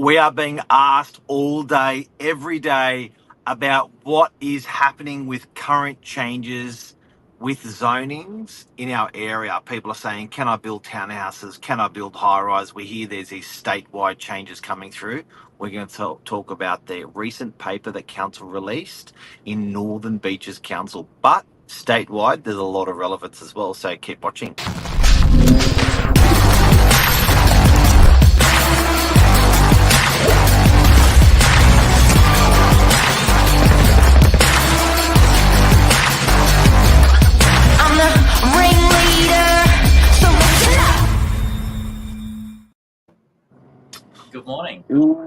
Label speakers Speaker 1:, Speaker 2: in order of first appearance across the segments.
Speaker 1: We are being asked all day, every day, about what is happening with current changes with zonings in our area. People are saying, can I build townhouses? Can I build high-rise? We hear there's these statewide changes coming through. We're going to talk about the recent paper that council released in Northern Beaches Council, but statewide, there's a lot of relevance as well, so keep watching.
Speaker 2: Good morning.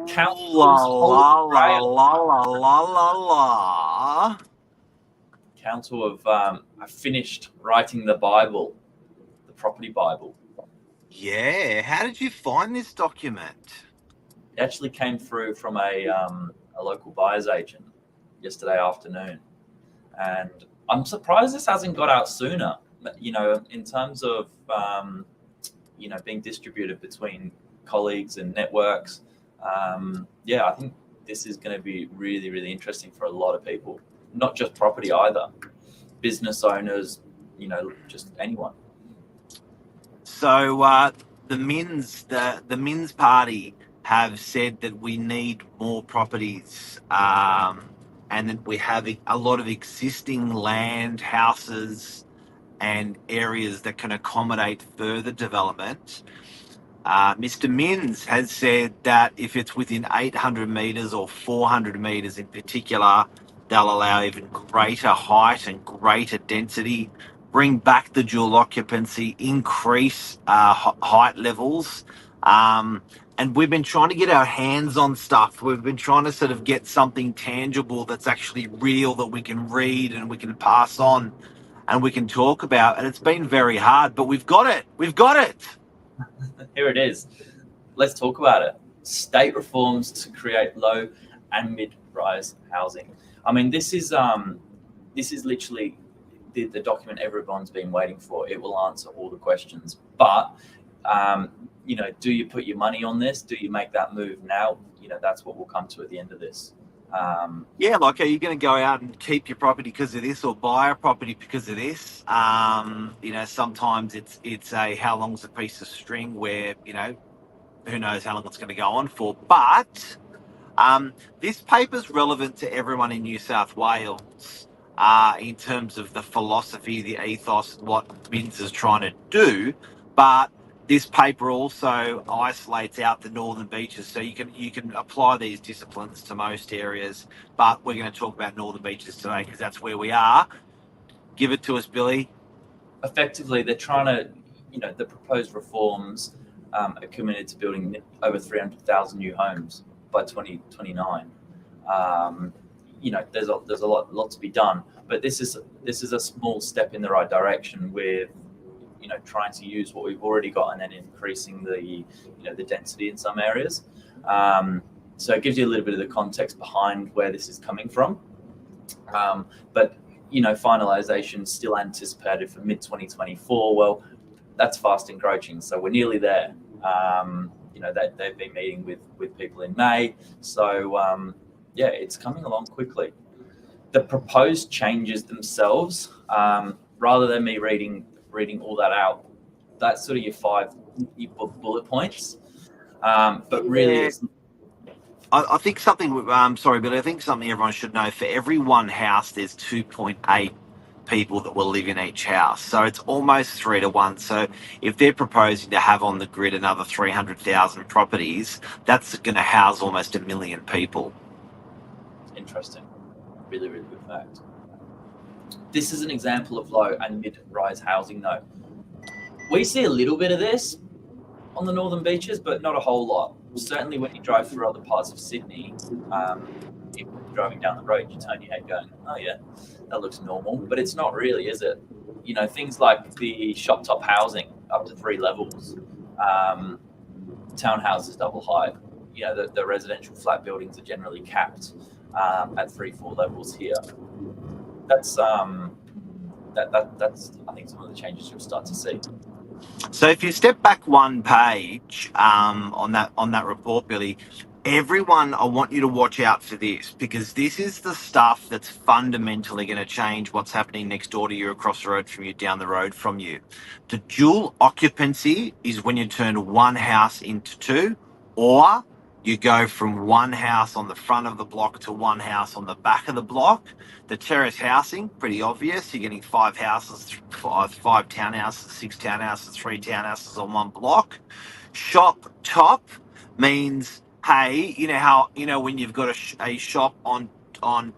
Speaker 1: Council's la.
Speaker 2: Council have finished writing the Bible, the property Bible.
Speaker 1: Yeah, how did you find this document?
Speaker 2: It actually came through from a local buyer's agent yesterday afternoon, and I'm surprised this hasn't got out sooner. You know, in terms of being distributed between colleagues and networks. I think this is going to be really, really interesting for a lot of people, not just property either, business owners, just anyone.
Speaker 1: So the Min's party have said that we need more properties, and that we have a lot of existing land, houses, and areas that can accommodate further development. Mr. Minns has said that if it's within 800 metres or 400 metres in particular, they'll allow even greater height and greater density, bring back the dual occupancy, increase height levels. And we've been trying to get our hands on stuff. We've been trying to sort of get something tangible that's actually real, that we can read and we can pass on and we can talk about. And it's been very hard, but we've got it. We've got it.
Speaker 2: Here it is. Let's talk about it. State reforms to create low and mid-rise housing. I mean, this is literally the document everyone's been waiting for. It will answer all the questions. But do you put your money on this? Do you make that move now? That's what we'll come to at the end of this.
Speaker 1: Are you going to go out and keep your property because of this, or buy a property because of this? Sometimes it's a how long's a piece of string where, who knows how long it's going to go on for. But this paper's relevant to everyone in New South Wales in terms of the philosophy, the ethos, what Minns is trying to do. But this paper also isolates out the Northern Beaches, so you can apply these disciplines to most areas. But we're going to talk about Northern Beaches today because that's where we are. Give it to us, Billy.
Speaker 2: Effectively, they're trying to, the proposed reforms are committed to building over 300,000 new homes by 2029. There's a lot to be done, but this is a small step in the right direction with trying to use what we've already got and then increasing the density in some areas. So it gives you a little bit of the context behind where this is coming from. But finalisation still anticipated for mid-2024. Well, that's fast encroaching, so we're nearly there. They've been meeting with people in May, so it's coming along quickly. The proposed changes themselves, rather than me reading all that out, that's sort of your bullet points. But really,
Speaker 1: I think something. Sorry, Billy. I think something everyone should know: for every one house, there's 2.8 people that will live in each house. So it's almost 3 to 1. So if they're proposing to have on the grid another 300,000 properties, that's going to house almost 1 million people.
Speaker 2: Interesting. Really, really good fact. This is an example of low and mid-rise housing, though. We see a little bit of this on the Northern Beaches, but not a whole lot. Certainly when you drive through other parts of Sydney, if you're driving down the road, you turn your head going, oh yeah, that looks normal. But it's not really, is it? Things like the shop top housing up to 3 levels, townhouses double height. The residential flat buildings are generally capped at 3-4 levels here. That's I think some of the changes you'll start to see.
Speaker 1: So if you step back one page on that report, Billy, everyone, I want you to watch out for this, because this is the stuff that's fundamentally going to change what's happening next door to you, across the road from you, down the road from you. The dual occupancy is when you turn one house into two, or you go from one house on the front of the block to one house on the back of the block. The terrace housing, pretty obvious. You're getting five houses, five townhouses, six townhouses, three townhouses on one block. Shop top means, hey, you know how, when you've got a shop on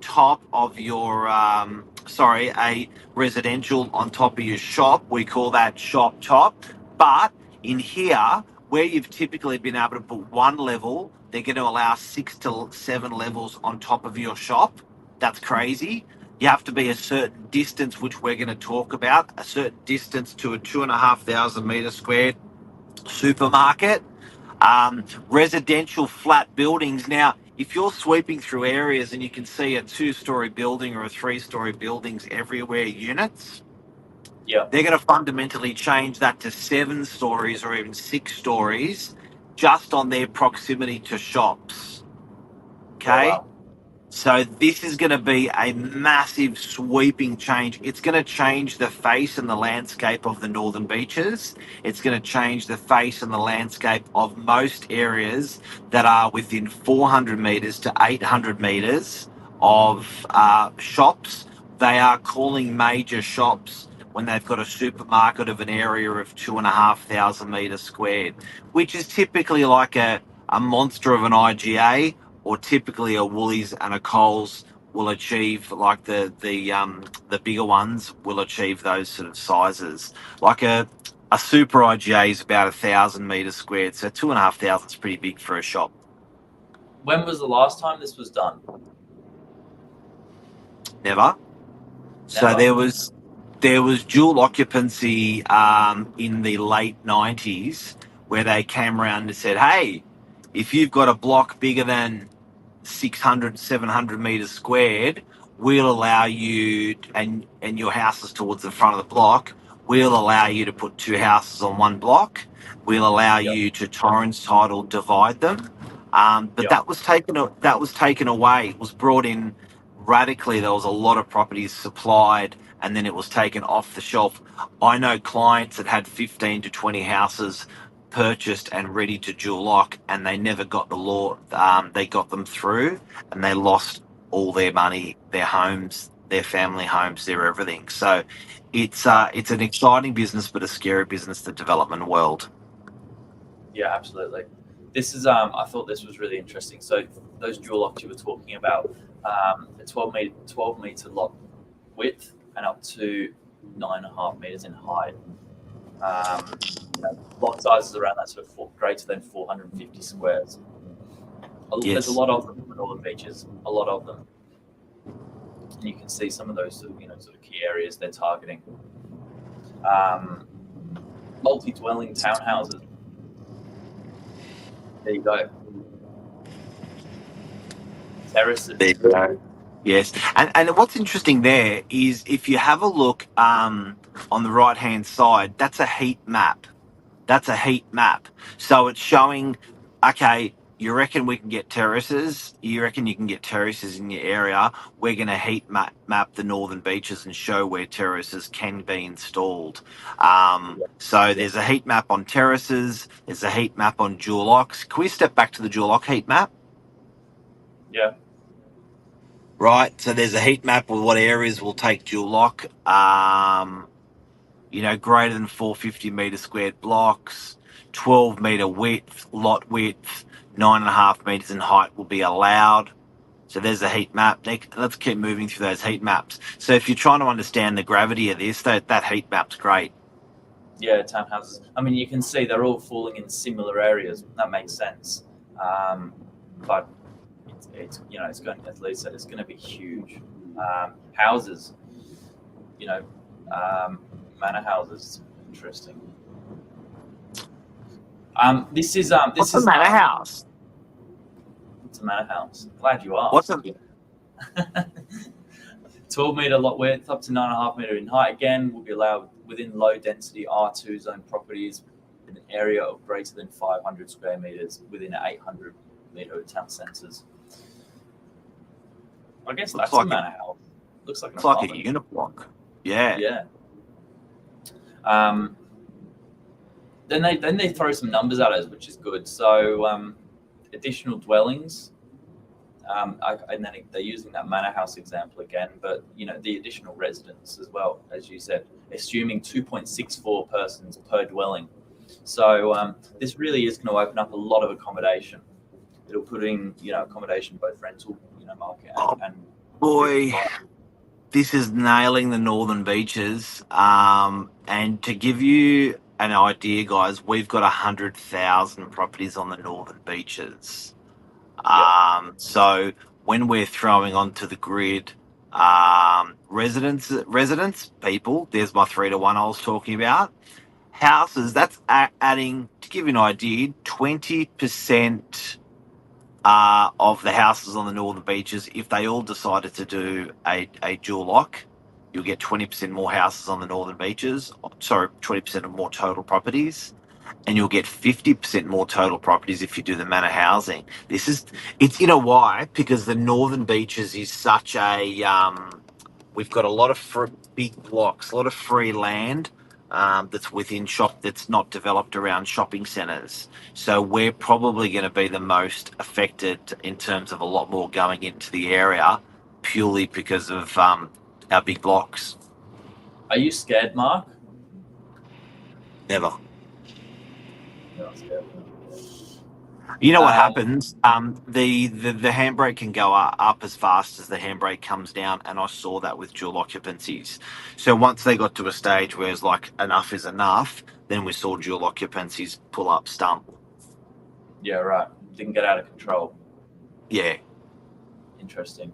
Speaker 1: top of your a residential on top of your shop, we call that shop top. But in here, where you've typically been able to put one level, they're going to allow 6 to 7 levels on top of your shop. That's crazy. You have to be a certain distance, which we're going to talk about, a certain distance to a 2,500 metre squared supermarket. Residential flat buildings. Now, if you're sweeping through areas and you can see a 2-story building or a 3-story buildings everywhere, units,
Speaker 2: Yeah.
Speaker 1: they're going to fundamentally change that to 7 stories or even 6 stories just on their proximity to shops. Okay?
Speaker 2: Wow.
Speaker 1: So this is going to be a massive sweeping change. It's going to change the face and the landscape of the Northern Beaches. It's going to change the face and the landscape of most areas that are within 400 metres to 800 metres of shops. They are calling major shops when they've got a supermarket of an area of 2,500 metres squared, which is typically like a monster of an IGA, or typically a Woolies and a Coles will achieve, like the bigger ones will achieve those sort of sizes. Like a super IGA is about 1,000 metres squared, so 2,500 is pretty big for a shop.
Speaker 2: When was the last time this was done?
Speaker 1: Never. So there was dual occupancy in the late 90s, where they came around and said, hey, if you've got a block bigger than 600, 700 metres squared, we'll allow you, and your house is towards the front of the block, we'll allow you to put 2 houses on one block. We'll allow you to Torrens title divide them. But that was taken away. It was brought in radically. There was a lot of properties supplied, and then it was taken off the shelf. I know clients that had 15 to 20 houses purchased and ready to dual lock, and they never got the law. They got them through, and they lost all their money, their homes, their family homes, their everything. So it's an exciting business, but a scary business, the development world.
Speaker 2: Yeah, absolutely. This is I thought this was really interesting. So those dual locks you were talking about, a 12 meter lot width and up to 9.5 meters in height. Lot sizes around that sort of greater than 450 squares.
Speaker 1: Yes.
Speaker 2: There's a lot of them in all the beaches, a lot of them. And you can see some of those sort of key areas they're targeting. Multi-dwelling townhouses. There you go. Terraces.
Speaker 1: There you go. Yes, and what's interesting there is, if you have a look on the right hand side, that's a heat map. That's a heat map. So it's showing, okay, you reckon we can get terraces? You reckon you can get terraces in your area? We're going to heat map the Northern Beaches and show where terraces can be installed. So there's a heat map on terraces. There's a heat map on dual locks. Can we step back to the dual lock heat map?
Speaker 2: Yeah.
Speaker 1: Right. So there's a heat map with what areas will take dual lock. Greater than 450 metre squared blocks, 12 metre width, lot width, 9.5 metres in height will be allowed. So there's a heat map. Let's keep moving through those heat maps. So if you're trying to understand the gravity of this, that heat map's great.
Speaker 2: Yeah, townhouses. I mean, you can see they're all falling in similar areas. That makes sense. But it's going, as Lee said, it's going to be huge. Houses, manor houses. Interesting. This is
Speaker 1: What's a manor house?
Speaker 2: It's a manor house. Glad you asked.
Speaker 1: What's a
Speaker 2: 12 metre lot width, up to 9.5 metre in height. Again, will be allowed within low density R2 zone properties in an area of greater than 500 square meters within 800 meter town centres. I guess
Speaker 1: Looks
Speaker 2: that's
Speaker 1: like
Speaker 2: a manor house. Looks like an
Speaker 1: It's like a
Speaker 2: apartment.
Speaker 1: unit block. Yeah.
Speaker 2: Yeah. Then they throw some numbers at us, which is good. So additional dwellings, and then they're using that manor house example again, but the additional residents as well, as you said, assuming 2.64 persons per dwelling. So this really is going to open up a lot of accommodation. It'll put in accommodation both rental market and
Speaker 1: Boy, this is nailing the northern beaches. And to give you an idea, guys, we've got 100,000 properties on the northern beaches. So when we're throwing onto the grid, residents, people, there's my 3-to-1 I was talking about. Houses, that's adding, to give you an idea, 20% of the houses on the northern beaches. If they all decided to do a dual lock, you'll get 20% more houses on the northern beaches. Sorry, 20% more total properties. And you'll get 50% more total properties if you do the manor housing. It's why? Because the northern beaches is such we've got a lot of big blocks, a lot of free land that's within that's not developed around shopping centres. So we're probably going to be the most affected in terms of a lot more going into the area purely because of our big blocks.
Speaker 2: Are you scared, Mark?
Speaker 1: Never.
Speaker 2: No, I'm scared.
Speaker 1: You know what happens? The handbrake can go up as fast as the handbrake comes down, and I saw that with dual occupancies. So once they got to a stage where it's like enough is enough, then we saw dual occupancies pull up stump.
Speaker 2: Yeah, right. Didn't get out of control.
Speaker 1: Yeah.
Speaker 2: Interesting.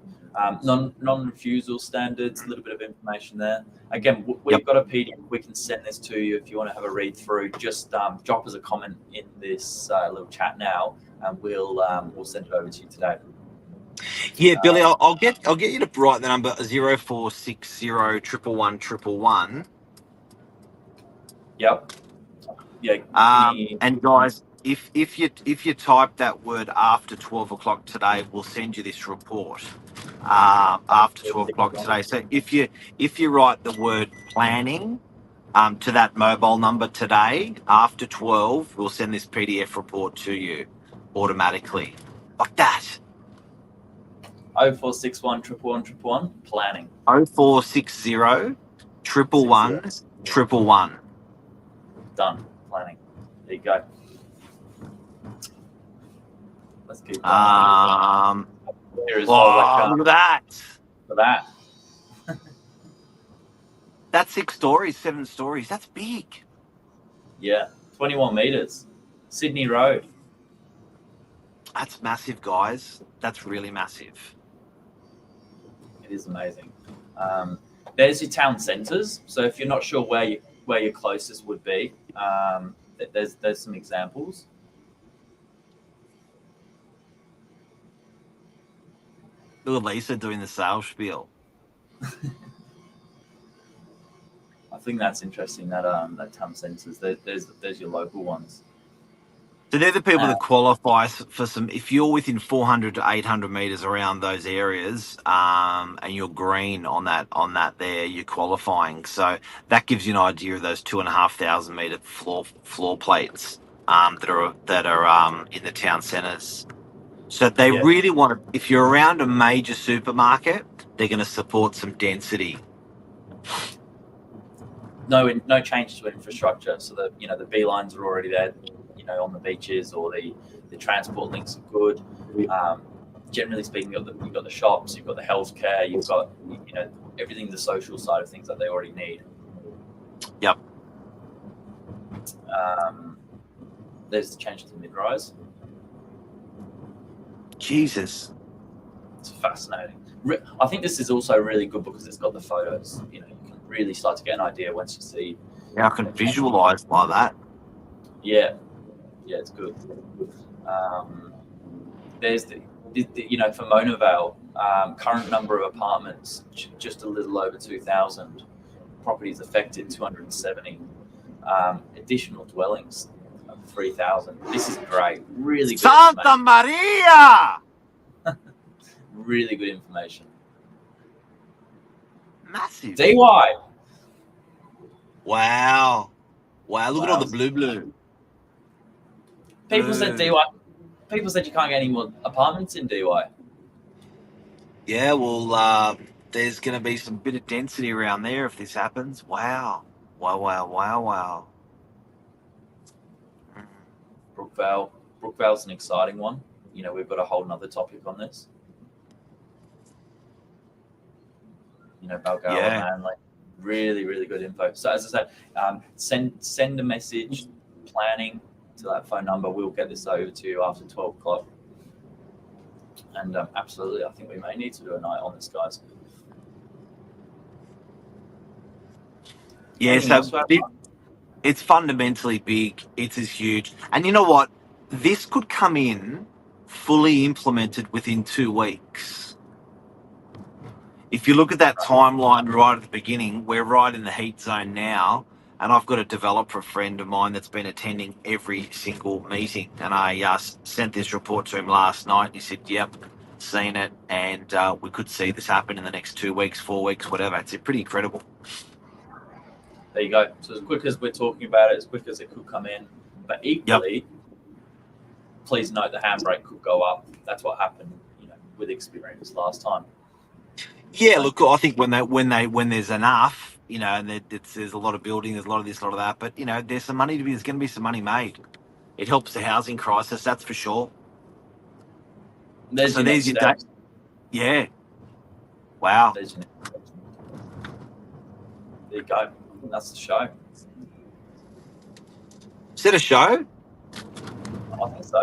Speaker 2: Non-refusal standards, a little bit of information there. Again, we've got a PDF. We can send this to you if you want to have a read through. Just drop us a comment in this little chat now, and we'll send it over to you today.
Speaker 1: Yeah, Billy, I'll get you to write the number 0460 111 111.
Speaker 2: Yep. Yeah.
Speaker 1: And guys, if you type that word after 12 o'clock today, we'll send you this report after 12 o'clock today. So if you write the word planning to that mobile number today after 12, we'll send this PDF report to you automatically. Like that.
Speaker 2: 0461 111 111 planning.
Speaker 1: 0460 111 111.
Speaker 2: Done. Planning. There you go. Let's keep
Speaker 1: going.
Speaker 2: Here as well,
Speaker 1: look at that.
Speaker 2: For that.
Speaker 1: That's 6 stories, 7 stories. That's big.
Speaker 2: Yeah. 21 meters. Sydney Road.
Speaker 1: That's massive, guys. That's really massive.
Speaker 2: It is amazing. There's your town centres. So if you're not sure where your closest would be, there's some examples.
Speaker 1: Look at Lisa doing the sales spiel.
Speaker 2: I think that's interesting. That town centres. There's your local ones.
Speaker 1: So they're the people that qualify for some. If you're within 400 to 800 meters around those areas, and you're green on that there, you're qualifying. So that gives you an idea of those 2,500 meter floor plates that are in the town centres. So they really want to. If you're around a major supermarket, they're going to support some density.
Speaker 2: No change to infrastructure. So the B lines are already there. On the beaches, or the transport links are good. Generally speaking, you've got the shops, you've got the healthcare, you've got everything, the social side of things that they already need.
Speaker 1: Yep.
Speaker 2: There's the change to mid-rise.
Speaker 1: Jesus,
Speaker 2: it's fascinating. I think this is also really good because it's got the photos. You can really start to get an idea once you see.
Speaker 1: Yeah, I can visualize like that.
Speaker 2: Yeah, it's good. There's for Mona Vale, current number of apartments just a little over 2,000. properties affected, 270. Additional dwellings, 3,000. This is great. Really good
Speaker 1: Santa Maria!
Speaker 2: Really good information.
Speaker 1: Massive.
Speaker 2: DY.
Speaker 1: Wow. Wow, look at all the blue.
Speaker 2: People said DY. People said you can't get any more apartments in DY.
Speaker 1: Yeah, well, there's going to be some bit of density around there if this happens. Wow. Wow.
Speaker 2: Brookvale. Brookvale's an exciting one. You know, we've got a whole nother topic on this. You know, Balgowlah, Manly. Really, really good info. So as I said, send a message, planning to that phone number. We'll get this over to you after 12 o'clock. And absolutely, I think we may need to do a night on this, guys.
Speaker 1: Yeah, so it's fundamentally big. It's as huge. And you know what? This could come in fully implemented within 2 weeks. If you look at that timeline right at the beginning, we're right in the heat zone now. And I've got a developer friend of mine that's been attending every single meeting. And I sent this report to him last night. And he said, yep, seen it. And we could see this happen in the next 2 weeks, 4 weeks, whatever. It's pretty incredible.
Speaker 2: There you go. So as quick as we're talking about it, as quick as it could come in. But equally, please note the handbrake could go up. That's what happened, you know, with experience last time.
Speaker 1: Yeah, look, I think when there's enough, you know, and there's a lot of building, there's a lot of this, a lot of that, but you know, there's going to be some money made. It helps the housing crisis, that's for sure.
Speaker 2: There's your date.
Speaker 1: Yeah. Wow.
Speaker 2: There you go. That's the show.
Speaker 1: Is it a show?
Speaker 2: I think so.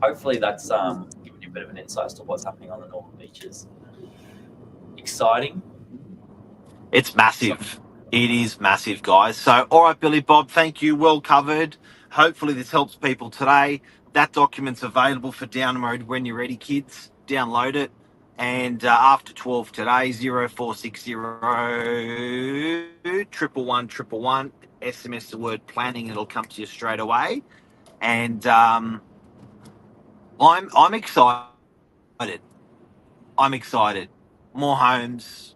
Speaker 2: Hopefully that's giving you a bit of an insight as to what's happening on the northern beaches. Exciting.
Speaker 1: It's massive. It is massive, guys. So, all right, Billy Bob, thank you. Well covered. Hopefully this helps people today. That document's available for download when you're ready, kids. Download it. And after 12 today, 0460 111 SMS the word planning, and it'll come to you straight away. And I'm excited. I'm excited. More homes.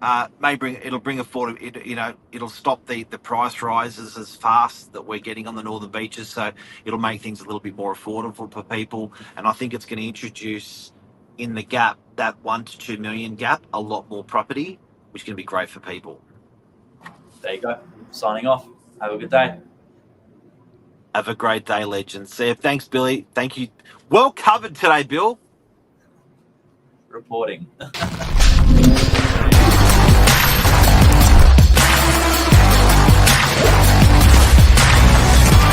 Speaker 1: It'll bring affordability. You know, it'll stop the price rises as fast that we're getting on the northern beaches. So it'll make things a little bit more affordable for people. And I think it's going to introduce in the gap, that 1 to 2 million gap, a lot more property, which is going to be great for people.
Speaker 2: There you go. Signing off. Have a good day.
Speaker 1: Have a great day, legends. See you. Thanks, Billy. Thank you. Well covered today, Bill.
Speaker 2: Reporting.